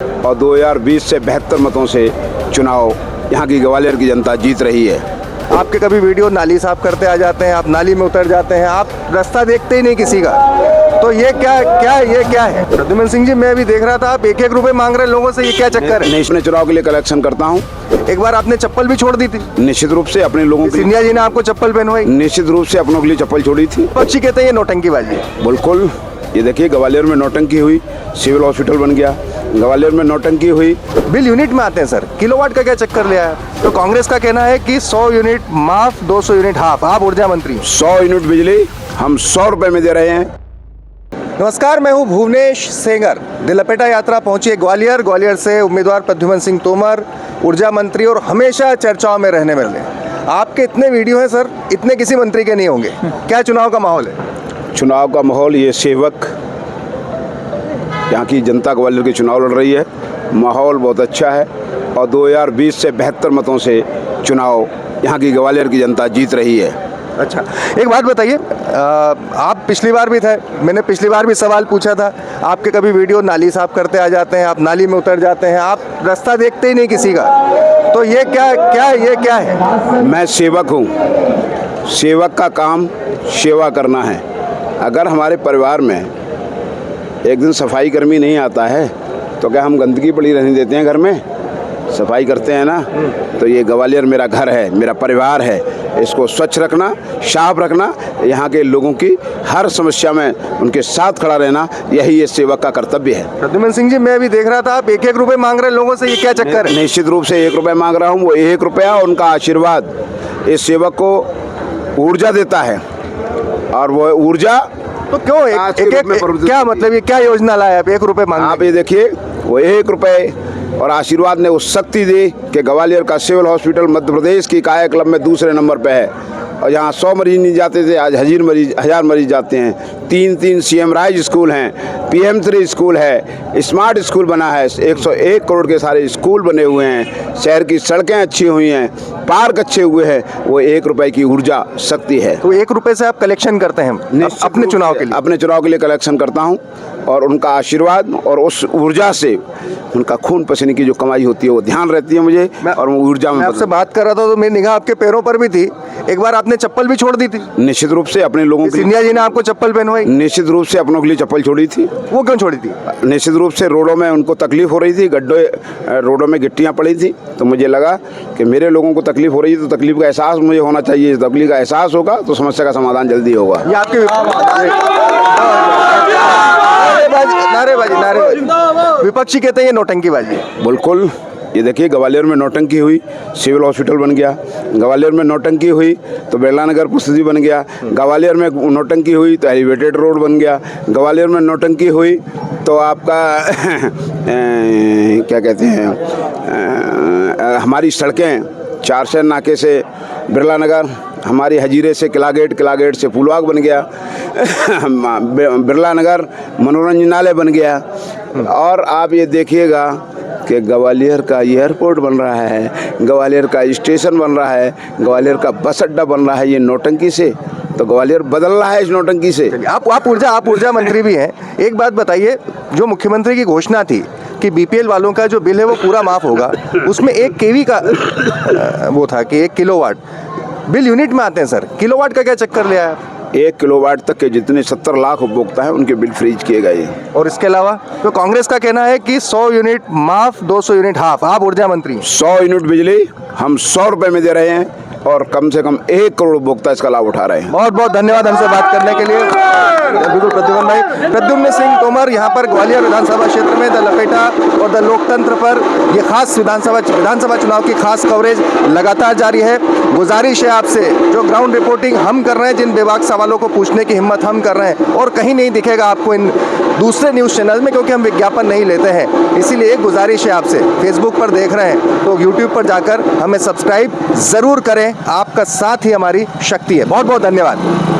और 2020 से 72 मतों से चुनाव यहाँ की ग्वालियर की जनता जीत रही है। आपके कभी वीडियो नाली साफ करते आ जाते हैं, आप नाली में उतर जाते हैं, आप रास्ता देखते ही नहीं किसी का, तो ये क्या है? प्रद्युम्न सिंह जी, मैं अभी देख रहा था आप 1-1 रुपए मांग रहे लोगों से, ये क्या चक्कर है? मैं चुनाव के लिए कलेक्शन करता हूँ। एक बार आपने चप्पल भी छोड़ दी थी, निश्चित रूप से अपने लोगों के लिए, सिंधिया जी ने आपको चप्पल पहनवाई, निश्चित रूप से अपनों के लिए चप्पल छोड़ी थी। पक्षी कहते हैं ये नौटंकीबाजी है। बिल्कुल, ये देखिए ग्वालियर में नौटंकी हुई, सिविल हॉस्पिटल बन गया, ग्वालियर में नौटंकी हुई। बिल यूनिट में आते हैं सर, किलोवाट का क्या चक्कर लिया है? तो कांग्रेस का कहना है कि 100 यूनिट माफ, 200 यूनिट हाफ। आप ऊर्जा मंत्री, 100 यूनिट बिजली हम 100 रुपए में दे रहे हैं। नमस्कार, मैं हूं भुवनेश सेंगर। दिलपेटा यात्रा पहुंची है ग्वालियर। ग्वालियर से उम्मीदवार प्रद्युम्न सिंह तोमर, ऊर्जा मंत्री, और हमेशा चर्चाओं में रहने वाले। आपके इतने वीडियो हैं सर, इतने किसी मंत्री के नहीं होंगे। क्या चुनाव का माहौल है? चुनाव का माहौल, ये सेवक, यहाँ की जनता ग्वालियर के चुनाव लड़ रही है। माहौल बहुत अच्छा है और 2020 से 72 मतों से चुनाव यहाँ की ग्वालियर की जनता जीत रही है। अच्छा, एक बात बताइए, आप पिछली बार भी थे, मैंने पिछली बार भी सवाल पूछा था, आपके कभी वीडियो नाली साफ करते आ जाते हैं, आप नाली में उतर जाते हैं, आप रास्ता देखते ही नहीं किसी का, तो ये क्या है? मैं सेवक हूँ, सेवक का काम सेवा करना है। अगर हमारे परिवार में एक दिन सफाई कर्मी नहीं आता है तो क्या हम गंदगी पड़ी रहने देते हैं? घर में सफाई करते हैं ना। तो ये ग्वालियर मेरा घर है, मेरा परिवार है, इसको स्वच्छ रखना, साफ रखना, यहाँ के लोगों की हर समस्या में उनके साथ खड़ा रहना, यही ये सेवक का कर्तव्य है। प्रद्युम्न सिंह जी, मैं अभी देख रहा था आप 1-1 रुपए मांग रहे लोगों से, ये क्या चक्कर है? निश्चित रूप से 1 रुपये मांग रहा हूँ। वो 1 रुपया उनका आशीर्वाद इस सेवक को ऊर्जा देता है, और वो ऊर्जा तो क्यों क्या मतलब, ये क्या योजना लाया आप 1 रुपए मांग? आप ये देखिए, वो 1 रुपये और आशीर्वाद ने उस शक्ति दी कि ग्वालियर का सिविल हॉस्पिटल मध्य प्रदेश की काया क्लब में दूसरे नंबर पे है। और जहाँ 100 मरीज नहीं जाते थे, आज 1000 मरीज जाते हैं। 3 CM राइज स्कूल हैं, PM3 स्कूल है, स्मार्ट स्कूल बना है, 101 करोड़ के सारे स्कूल बने हुए हैं, शहर की सड़कें अच्छी हुई हैं, पार्क अच्छे हुए हैं। वो 1 रुपये की ऊर्जा शक्ति है। तो 1 रुपये से आप कलेक्शन करते हैं अपने चुनाव के लिए? अपने चुनाव के लिए कलेक्शन करता हूँ, और उनका आशीर्वाद और उस ऊर्जा से उनका खून पसीने की जो कमाई होती है वो ध्यान रहती है मुझे, और वो ऊर्जा में आपसे बात कर रहा था तो मेरी निगाह आपके पैरों पर भी थी। एक बार आपने चप्पल भी छोड़ दी थी। निश्चित रूप से अपने लोगों के लिए, सिंधिया जी ने आपको चप्पल पहनवाई, निश्चित रूप से अपनों के लिए चप्पल छोड़ी थी। वो क्यों छोड़ी थी? निश्चित रूप से रोडों में उनको तकलीफ हो रही थी, रोडों में गिट्टियाँ पड़ी थी, तो मुझे लगा कि मेरे लोगों को तकलीफ हो रही है तो तकलीफ का एहसास मुझे होना चाहिए। तकलीफ का एहसास होगा तो समस्या का समाधान जल्दी होगा। ये आपके नारेबाजी विपक्षी कहते हैं ये नौटंकीबाजी है। बिल्कुल, ये देखिए ग्वालियर में नौटंकी हुई, सिविल हॉस्पिटल बन गया, ग्वालियर में नौटंकी हुई तो बिरला नगर पुस्तकालय बन गया, ग्वालियर में नौटंकी हुई तो एलिवेटेड रोड बन गया, ग्वालियर में नौटंकी हुई तो आपका क्या कहते हैं, हमारी सड़कें 4 शहर नाके से बिरला नगर, हमारी हजीरे से किला गेट से फूलबाग बन गया, बिरला नगर मनोरंजनालय बन गया। और आप ये देखिएगा कि ग्वालियर का एयरपोर्ट बन रहा है, ग्वालियर का स्टेशन बन रहा है, ग्वालियर का बस अड्डा बन रहा है। ये नौटंकी से तो ग्वालियर बदल रहा है, इस नौटंकी से। आप ऊर्जा मंत्री भी हैं। एक बात बताइए, जो मुख्यमंत्री की घोषणा थी कि BPL वालों का जो बिल है वो पूरा माफ होगा, उसमें 1 kV का वो था कि 1 किलोवाट। बिल यूनिट में आते हैं सर, किलोवाट का क्या चक्कर लिया है? 1 किलोवाट तक के जितने 70 लाख उपभोक्ता हैं उनके बिल फ्रीज किए गए। और इसके अलावा तो कांग्रेस का कहना है कि 100 यूनिट माफ, 200 यूनिट हाफ। आप ऊर्जा मंत्री, 100 यूनिट बिजली हम 100 रुपए में दे रहे हैं, और कम से कम 1 करोड़ उपभोक्ता इसका लाभ उठा रहे हैं। बहुत बहुत धन्यवाद हमसे बात करने के लिए। बिल्कुल प्रद्युम्न भाई, प्रद्युम्न सिंह तोमर यहाँ पर ग्वालियर विधानसभा क्षेत्र में द लपेटा और द लोकतंत्र पर ये खास विधानसभा चुनाव की खास कवरेज लगातार जारी है। गुजारिश है आपसे, जो ग्राउंड रिपोर्टिंग हम कर रहे हैं, जिन बेबाक सवालों को पूछने की हिम्मत हम कर रहे हैं, और कहीं नहीं दिखेगा आपको इन दूसरे न्यूज़ चैनल में, क्योंकि हम विज्ञापन नहीं लेते हैं। इसीलिए एक गुजारिश है आपसे, फेसबुक पर देख रहे हैं तो यूट्यूब पर जाकर हमें सब्सक्राइब ज़रूर करें। आपका साथ ही हमारी शक्ति है। बहुत बहुत धन्यवाद।